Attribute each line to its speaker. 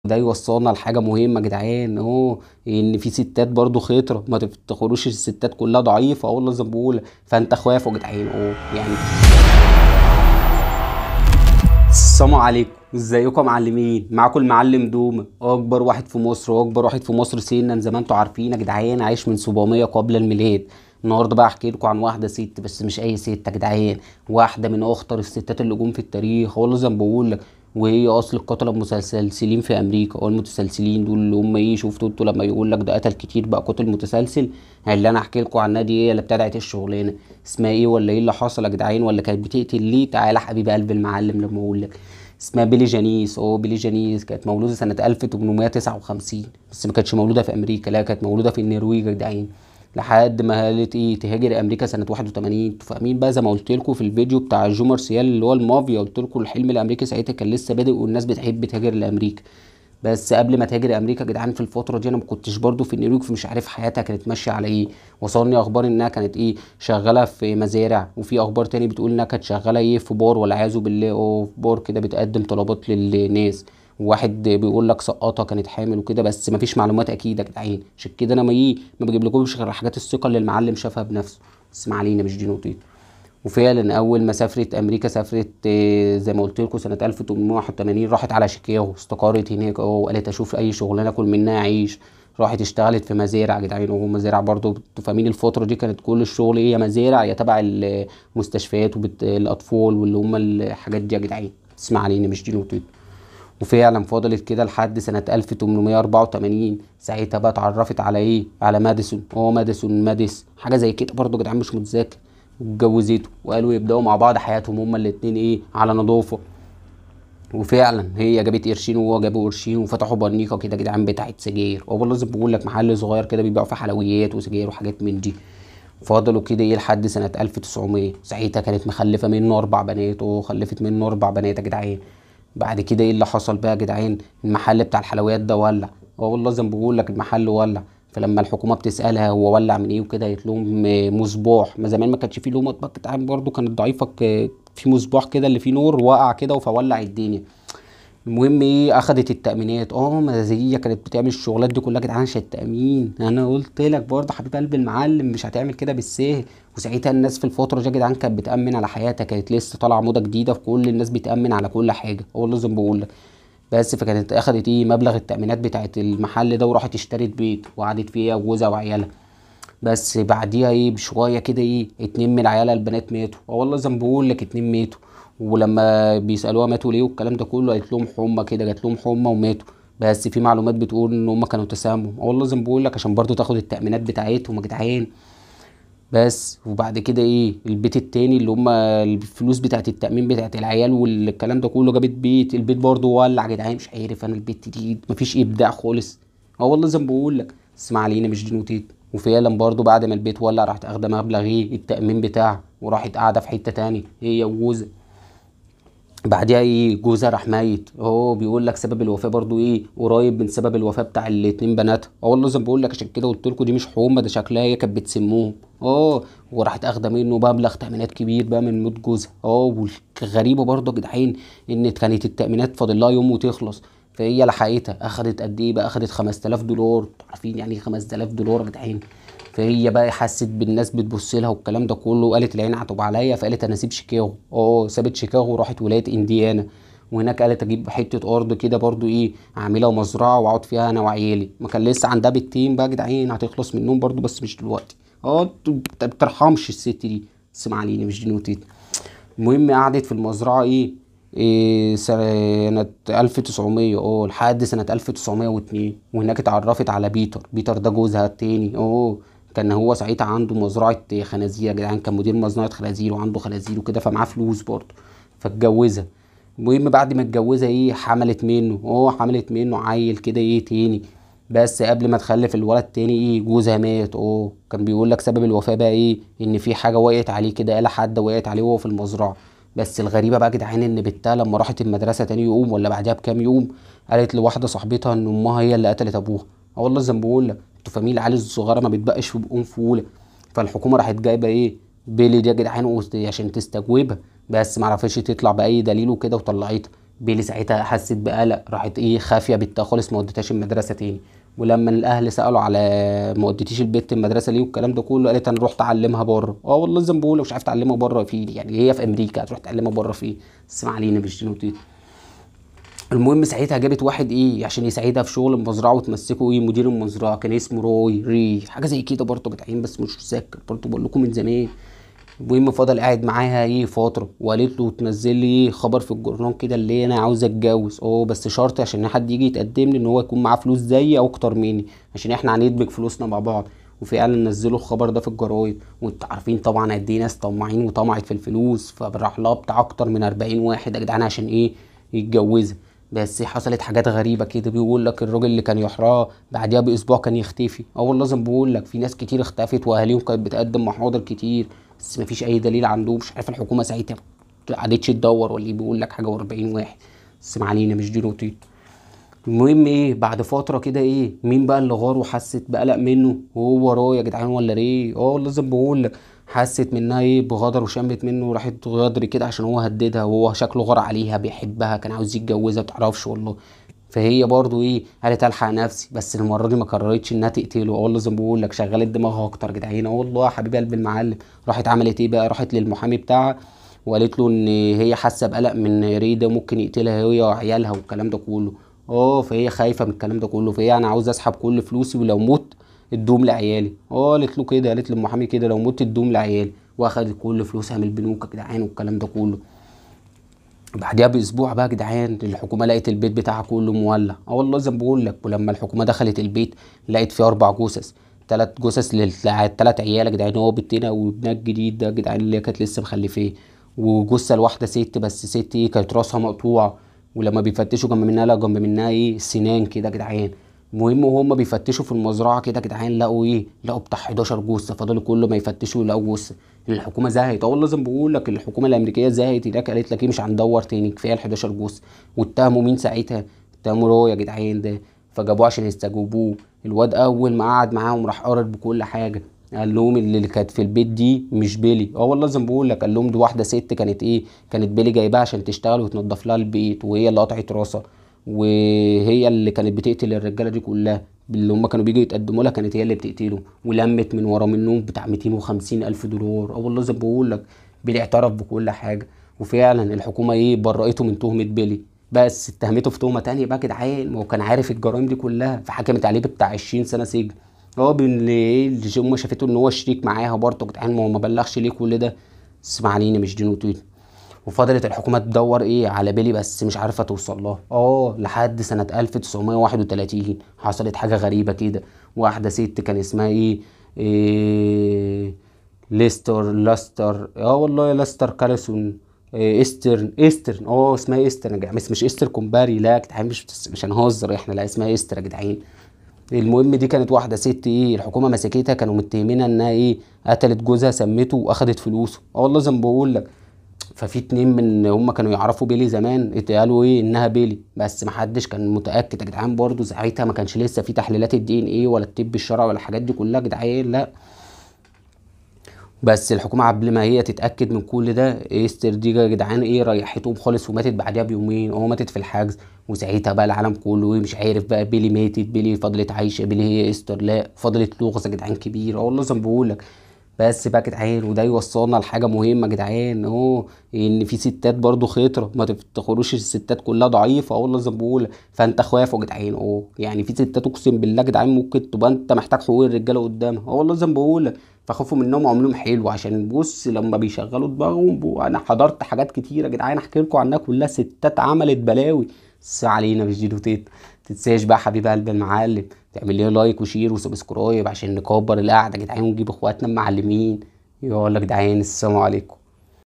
Speaker 1: ده يوصلنا لحاجة مهمة يا جدعان اهو، ان في ستات برضو خطرة، ما تفتكروش الستات كلها ضعيفة والله زي ما بقول. فانت اخوافوا يا جدعان اهو يعني. السلام عليكم، ازيكم يا معلمين؟ معاكم المعلم دومة، اكبر واحد في مصر واكبر واحد في مصر سنا زي ما انتوا عارفين يا جدعان، عايش من 700 قبل الميلاد. النهارده بقى احكي لكم عن واحده ست، بس مش اي ست يا جدعان، واحده من اخطر الستات اللي جم في التاريخ والله زي ما بقول لك. وهي اصل القتله المتسلسلين في امريكا، او المتسلسلين دول اللي هم ايه، شفتوا انتوا لما يقول لك ده قتل كتير بقى قتل متسلسل. اللي انا احكي لكم عنها دي هي اللي ابتدعت الشغلانه. اسمها ايه ولا ايه اللي حصل يا جدعان، ولا كانت بتقتل ليه؟ تعالى حبيب قلب المعلم لما اقول لك. اسمها بيلي جانيس. بيلي جانيس كانت مولودة سنة 1859، بس ما كانتش مولودة في أمريكا، لا كانت مولودة في النرويج يا جدعان. لحد ما قالت ايه تهاجر امريكا سنه 81. انتوا فاهمين بقى زي ما قلت لكم في الفيديو بتاع جو مارسيال اللي هو المافيا، قلت لكم الحلم الامريكي ساعتها كان لسه بادئ والناس بتحب تهاجر لامريكا. بس قبل ما تهاجر امريكا يا جدعان في الفتره دي انا ما كنتش برضو في نيويورك، فمش عارف حياتها كانت ماشيه على ايه. وصلني اخبار انها كانت ايه شغاله في مزارع، وفي اخبار تاني بتقول انها كانت شغاله ايه في بار، والعياذ بالله في بار كده بتقدم طلبات للناس. وواحد بيقول لك سقطها كانت حامل وكده، بس مفيش معلومات اكيده يا جدعان، عشان كده انا ما بجيب لكمش غير حاجات الثقه اللي المعلم شافها بنفسه. بس ما علينا، مش دي نقطتي. وفعلا اول ما سافرت امريكا سافرت زي ما قلت لكم سنه 1881، راحت على شيكاغو، استقرت هناك وقالت اشوف اي شغلانه اكل منها اعيش. راحت اشتغلت في مزارع يا جدعان، وهو مزارع برضو انتوا فاهمين الفتره دي كانت كل الشغل ايه، يا مزارع يا تبع المستشفيات الاطفال واللي هم الحاجات دي يا جدعان. اسمع علينا، مش دي نقطتي. وفعلا فضلت كده لحد سنة 1884، ساعتها بقى اتعرفت على ايه، على ماديسون. ماديس حاجة زي كده برضه يا جدعان، مش متذكر. واتجوزته وقالوا يبدأوا مع بعض حياتهم هما الاتنين ايه على نظافة. وفعلا هي جابت قرشين وهو جابوا قرشين، وفتحوا برنيقة كده يا جدعان بتاعت سجاير، والله لازم بقول لك محل صغير كده بيبيعوا فيه حلويات وسجاير وحاجات من دي. فضلوا كده ايه لحد سنة 1900، ساعتها كانت مخلفة منه 4 بنات، وخلفت منه 4 بنات يا جدعان. بعد كده ايه اللي حصل بقى يا جدعان؟ المحل بتاع الحلويات ده ولع. والله زي ما بقول لك المحل ولع. فلما الحكومه بتسالها هو ولع من ايه وكده، قالت لهم مصباح. ما زمان ما كانش فيه لهم اطباق يا جدعان، برضه كانت ضعيفه، في مصباح كده اللي فيه نور وقع كده فولع الدنيا. المهم ايه، اخدت التأمينات. ما هي كانت بتعمل الشغلات دي كلها يا جدعان عشان التأمين. انا قلت لك برضه حبيب قلب المعلم مش هتعمل كده بالسهل. وساعتها الناس في الفترة دي يا جدعان كانت بتأمن على حياتها، كانت لسه طالعة موضة جديدة في كل الناس بتأمن على كل حاجة، هو لازم بقول لك. بس فكانت اخدت ايه مبلغ التأمينات بتاعت المحل ده، وراحت اشترت بيت وقعدت فيه هي وجوزها وعيالها. بس بعديها ايه بشويه كده ايه 2 من العيال البنات ماتوا، والله زي ما بقول لك 2 ماتوا. ولما بيسالوها ماتوا ليه والكلام ده كله، قالت لهم حمى كده، جات لهم حمى وماتوا. بس في معلومات بتقول ان هم كانوا تسمم، والله زي ما بقول لك عشان برضو تاخد التأمينات بتاعتهم يا جدعان. بس وبعد كده ايه البيت التاني اللي هم الفلوس بتاعت التأمين بتاعت العيال والكلام ده كله، جابت بيت، البيت برضو ولع يا جدعان. مش عارف انا البيت دي مفيش ابداع خالص. والله زي ما بقول لك، اسمع علينا مش دي نوتيت. وفعلا برضو بعد ما البيت ولع راحت اخده مبلغ ايه التأمين بتاعها، وراحت قاعده في حته تاني هي وجوزها. بعدها ايه جوزها راح ميت. بيقول لك سبب الوفاه برضو ايه قريب من سبب الوفاه بتاع الاتنين بناتها. والله زي ما بقول لك عشان كده قلت لكم دي مش حومه، ده شكلها هي كانت بتسموهم. وراحت اخده منه مبلغ تأمينات كبير بقى من موت جوزها. والغريبه برضو يا جدعان ان كانت التأمينات فاضل لها يوم وتخلص، فهي لحقتها. اخدت قد ايه بقى؟ اخدت $5000. عارفين يعني ايه $5000 يا جدعان؟ فهي بقى حست بالناس بتبص لها والكلام ده كله، وقالت العين هتبقى عليا، فقالت انا اسيب شيكاغو. سابت شيكاغو وراحت ولايه انديانا. وهناك قالت اجيب حته ارض كده برضو ايه اعملها مزرعه واقعد فيها انا وعيالي. ما كان لسه عندها بيتين بقى يا جدعان هتخلص منهم برضو، بس مش دلوقتي. انت بترحمش الست دي. اسمع عليني مش دي نوتي. المهم قعدت في المزرعة إيه سنة 1900 لحد سنة 1902. وهناك اتعرفت على بيتر ده جوزها التاني. كان هو ساعتها عنده مزرعة خنازير يا جدعان، كان مدير مزرعة خنازير وعنده خنازير وكده، فمعاه فلوس برضه. فاتجوزها. المهم بعد ما اتجوزها ايه حملت منه عيل كده ايه تاني. بس قبل ما تخلف الولد تاني ايه جوزها مات. كان بيقول لك سبب الوفاة بقى ايه، ان في حاجة وقعت عليه كده، آلة حادة وقعت عليه وهو في المزرعة. بس الغريبة بقى يا جدعان ان بنتها لما راحت المدرسة تاني يوم ولا بعدها بكام يوم، قالت لواحدة صاحبتها ان امها هي اللي قتلت ابوها. والله زي ما بقول لك انتوا فاهمين العيال الصغيرة ما بتبقاش في بقهم فولة. فالحكومة راحت جايبة ايه بيلي دي يا جدعان عشان تستجوبها. بس ما عرفتش تطلع بأي دليل وكده وطلعتها. بيلي ساعتها حست بقلق، راحت ايه خافيه بنتها خالص، ما ودتهاش المدرسه تاني. ولما الاهل سالوا على ما وديتيش البت المدرسه ليه والكلام ده كله، قالت انا رحت اعلمها بره. اه والله زي ما بقول، مش عارف تعلمها بره في يعني هي في امريكا، هتروح تعلمها بره في ايه؟ بس ما علينا، مش دي نقطتي. المهم ساعتها جابت واحد ايه عشان يساعدها في شغل المزرعه، وتمسكه ايه مدير المزرعه، كان اسمه روي ري حاجه زي كده برضه جدعين، بس مش فاكر برضه، بقول لكم من زمان. المهم فضل قاعد معاها ايه فتره، وقالت له تنزل لي ايه خبر في الجورنال كده اللي انا عاوز اتجوز، بس شرط عشان حد يجي يتقدم لي ان هو يكون معاه فلوس زيي او اكتر مني، عشان احنا هندمج فلوسنا مع بعض. وفعلا نزلوا الخبر ده في الجرايد، وانتوا عارفين طبعا قد ايه ناس طماعين وطمعت في الفلوس، فراح لها بتاع اكتر من 40 واحد يا جدعان عشان ايه يتجوزها. بس حصلت حاجات غريبه كده، بيقول لك الراجل اللي كان يحراه بعديها باسبوع كان يختفي. والله لازم بقول لك في ناس كتير اختفت، واهاليهم كانت بتقدم محاضر كتير، بس مفيش اي دليل عندهم. مش عارف الحكومه ساعتها قعدتش تدور ولا ايه، بيقول لك حاجه و40 واحد، بس ما علينا، مش دي نقطتي. المهم ايه بعد فتره كده ايه مين بقى اللي غار وحست بقلق منه، وهو راي يا جدعان ولا ريه. لازم بقول لك حست منها ايه بغدر، وشمت منه وراحت غدر كده عشان هو هددها، وهو شكله غار عليها بيحبها، كان عاوز يتجوزها متعرفش والله. فهي برضو ايه قالت الحق نفسي، بس المره دي ما قررتش انها تقتله. لازم بقول لك شغلت دماغها اكتر يا جدعان. والله يا حبيب قلب المعلم، راحت عملت ايه بقى، راحت للمحامي بتاعها وقالت له ان هي حاسه بقلق من ري ده ممكن يقتلها هي وعيالها والكلام ده كله. فهي خايفه من الكلام ده كله، فهي انا عاوز اسحب كل فلوسي، ولو مت ادوم لعيالي. قالت له كده، قالت للمحامي كده لو مت ادوم لعيالي، واخدت كل فلوسها من البنوك يا جدعان والكلام ده كله. بعدها باسبوع بقى يا جدعان الحكومه لقت البيت بتاعها كله مولع. والله زي ما بقول لك، ولما الحكومه دخلت البيت لقت فيه 4 جثث، 3 جثث للثلاث عيال يا جدعان، هو بنتنا وابنها الجديد ده يا جدعان اللي هي كانت لسه مخلفاه، وجثه لواحده ست، بس ست ايه كانت راسها مقطوعه، ولما بيفتشوا جنب منها لقوا جنب منها ايه سنان كده يا جدعان. المهم وهم بيفتشوا في المزرعه كده يا جدعان لقوا ايه، لقوا بتاع 11 جثه، فضلوا كل ما يفتشوا يلاقوا جثه. الحكومه زهقت. والله لازم بقول لك الحكومه الامريكيه زهقت هناك، قالت لك ايه مش هندور تاني، كفايه ال 11 جثه. واتهموا مين ساعتها؟ اتهموا رو يا جدعان ده، فجابوه عشان يستجوبوه. الواد اول ما قعد معاهم راح قرر بكل حاجه، قال لهم اللي كانت في البيت دي مش بيلي. والله لازم بقول لك قال لهم دي واحده ست كانت ايه، كانت بيلي جايباها عشان تشتغل وتنضف لها البيت، وهي اللي قطعت راسها، وهي اللي كانت بتقتل الرجاله دي كلها اللي هم كانوا بيجوا يتقدموا لها، كانت هي اللي بتقتله، ولمت من ورا منهم بتاع 250 الف دولار. والله زي ما بقول لك بيلي اعترف بكل حاجه، وفعلا الحكومه ايه برأته من تهمه بيلي، بس اتهمته في تهمه تانية بقى يا جدعان، ما هو كان عارف الجرائم دي كلها، فحكمت عليه بتاع 20 سنه سجن. هو اللي هم شافته ان هو شريك معاها برضه يا جدعان، ما هو ما بلغش ليه كل ده، بس ما علينا، مش دي نقطتي. وفضلت الحكومة تدور ايه على بيلي، بس مش عارفة توصل لها. لحد سنة 1931 حصلت حاجة غريبة كده. واحدة ست كان اسمها إيه لاستر، والله لاستر كالسون، استرن اسمها استرن يا جدعان، بس مش استر كومباري، لا يا جدعان، مش هنهزر احنا، لا اسمها استر يا جدعان. المهم دي كانت واحده ست الحكومه مسكتها، كانوا متهمينها انها قتلت جوزها، سمته واخدت فلوسه. والله زي ما بقول لك، ففي 2 من هم كانوا يعرفوا بيلي زمان اتقالوا انها بيلي، بس محدش كان متاكد يا جدعان. برضه ساعتها ما كانش لسه في تحليلات الدي ان ايه ولا الطب الشرعي ولا الحاجات دي كلها يا جدعان، لا. بس الحكومه قبل ما هي تتاكد من كل ده، استر دي يا جدعان ريحتهم خالص، وماتت بعدها بيومين. ماتت في الحجز. وساعتها بقى العالم كله مش عارف بقى بيلي ماتت، بيلي فضلت عايشه، بيلي هي استر، لا فضلت لغز يا جدعان كبير. والله زي ما بقول لك. بس بقى يا جدعان وده يوصلنا لحاجه مهمه يا جدعان، ان في ستات برضو خطره، ما تفتخروش الستات كلها ضعيفه. والله زي ما بقول، فانت خواف يا جدعان. يعني في ستات اقسم بالله يا جدعان ممكن تبقى انت محتاج حقوق الرجاله قدامها. والله زي ما بقول، فخافوا منهم وعملهم حلو، عشان بص لما بيشغلوا دماغهم انا حضرت حاجات كتيره يا جدعان احكي لكم عنها كلها، ستات عملت بلاوي. بس علينا مش دي نوتيت. تنساش بقى حبيب قلب المعلم تعمل لي لايك وشير وسبسكرايب عشان نكبر القعده يا جدعان، ونجيب اخواتنا المعلمين. يلا يا جدعان السلام عليكم.